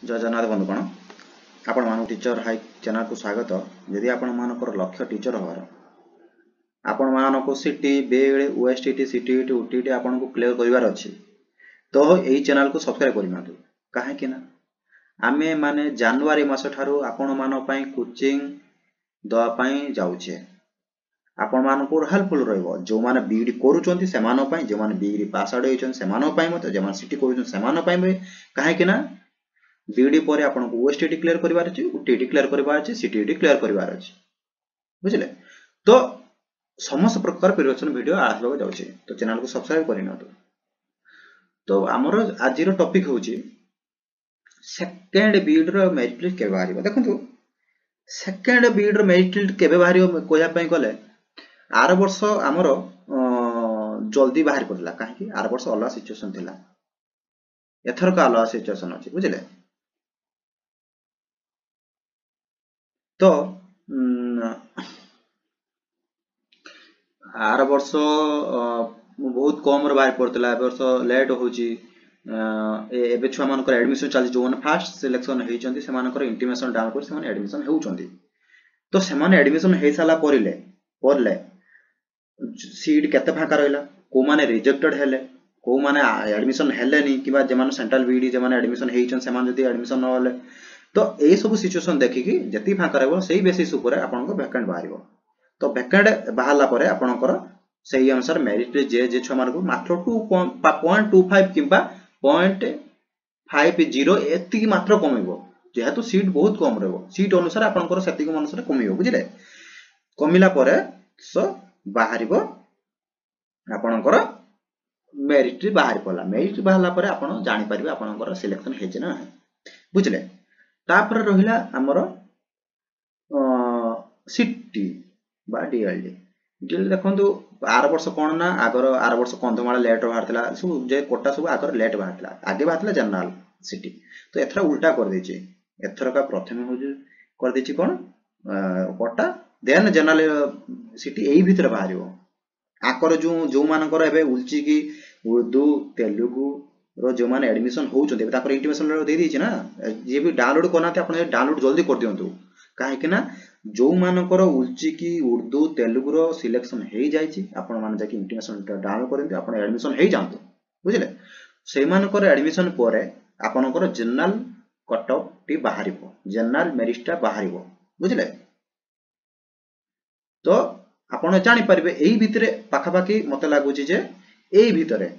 जय जगन्नाथ बंधुगण आपण मान टीचर हाई चैनल को स्वागत। यदि आपण मानकर लक्ष्य टीचर हवार आपण मान को सीटी बेले ओएसटीटी सीटीटी ओटीटी आपण को क्लियर करिवार अछि तो एई चैनल को सब्सक्राइब करिमातु काहे कि ना आमे माने जनवरी मास ठारू आपण मान पई कोचिंग दवा पई जाउछे। आपण मान को हेल्पफुल रहइबो जो माने बीडी करूचंती से मान पई जे माने बीडी पास आउट होइचन से मान पई मते जे माने सीटी करूचन से मान पई काहे कि ना बीडी पर आपन को ओएसटीटी क्लियर करिवार अछि ओटीटी क्लियर करिवार अछि सीटीटी क्लियर करिवार अछि बुझले। तो समस्त प्रकार प्रिपरेशन वीडियो आसबा जाउछि तो चैनल को सब्सक्राइब करिनतो। तो हमर आजिरो टॉपिक होछि सेकंड बीड रो मेरिट लिस्ट के बाहरिबो। देखंतु सेकंड बीड रो मेरिट लिस्ट केबे बाहरिबो कोया पई गले आर वर्ष हमर जल्दी बाहर पड़ला काहे कि आर वर्ष अलग सिचुएशन थिला एथर का अलग सिचुएशन अछि बुझले। तो आर वर्ष बहुत कम बाहर पड़ता ए वर्ष लेट होची एबे छुआ मानकर एडमिशन चली जो फास्ट सिलेक्शन हेइचंती से मानकर इंटिमेशन डाउन कर से माने एडमिशन हेउचंती। तो से माने एडमिशन हेइ साला परले सीट केते फाका रहला को माने रिजेक्टेड हेले को माने एडमिशन हेलेनी किबा जे माने सेंट्रल बीडी जे माने एडमिशन हेइचन से माने जदी एडमिशन न होले तो ए सब सिचुएशन देखि कि जति फाका रहबो सेही बेसिस ऊपर आपन को वैकेंट बाहरिबो। तो वैकेंट बाहरला परे आपनकर सेही अनुसार मेरिट जे जे छ मार को मात्र 2.25 किबा 0.50 एति मात्र कमिबो जेहेतु सीट बहुत कम रहबो सीट अनुसार आपनकर सेति को अनुसार कमिबो बुझिले। कमिला परे सो बाहरिबो आपनकर मेरिट बाहर पला मेरिट बाहरला परे आपन जानि परिबे आपनकर सिलेक्शन हेजे ना बुझिले। तापर रहिला हमर सीटी बा डीएलडी डीएलडी देखंतु आर वर्ष कोन ना आर वर्ष कंधमाळ लेट बाहरतला सब जे कोटा सब आगर लेट बाहरतला आगे बाहरतला जनरल सीटी तो एथरा उल्टा कर देछि एथरा का प्रथमे हो कर देछि कोन कोटा देन जनरल सीटी एई भीतर बाहरियो आकर जो मानकर एबे उल्ची की उर्दू तेलुगु रो जो माने एडमिशन होउचंते तापर इंटिमेशन दे दिछि ना जे भी डाउनलोड करनाते आपण डाउनलोड जल्दी कर दियंतु काहे कि ना जो मानकर उल्ची की उर्दू तेलुगु रो सिलेक्शन हेइ जाइछि आपण मान जाकी इंटिमेशन डाउनलोड करंतु आपण एडमिशन हेइ जानतु बुझिले। से मानकर एडमिशन परे आपनकर जनरल कट ऑफ टी बाहरिबो जनरल मेरिट बाहरिबो बुझिले। तो आपण जानि परिबे एई भितरे पाखा पाखी मते लागुछि जे एई भितरे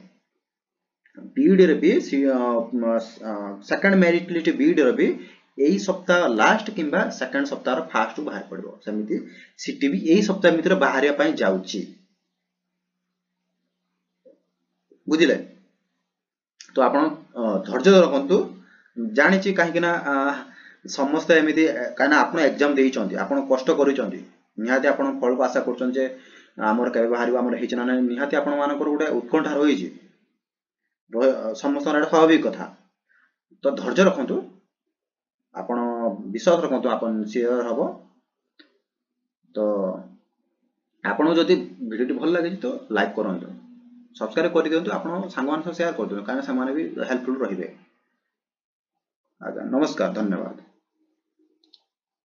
बीडी रे भी सेकंड मेरिट लिस्ट बीडी रे भी एई सप्ताह लास्ट किंबा सेकंड सप्ताह रो फास्ट बाहर पड़िबो समिति सीटी भी एई सप्ताह भितर बाहरिया पई जाउछि बुझिले। तो आपण धैर्य रखंतु जानिछि काहे कि ना समस्त एमिति काना आपण एग्जाम देइचंती आपण कष्ट करिचंती निहाती आपण फल को आशा करचन जे हमर केबे बाहरिबो हमर हेचना नै निहाती आपण मानकर उडे उत्कंठा रहिछि समस्त स्वाभाविक कथा। तो धैर्य रखंतु आपण विश्वास रखंतु आपण शेयर हबो। तो आपण जदि वीडियो भल लागे तो लाइक करंतु सब्सक्राइब कर दियंतु आपण संग मान शेयर कर दियंतु कारण से माने भी हेल्पफुल रहिबे। आज्ञा नमस्कार धन्यवाद।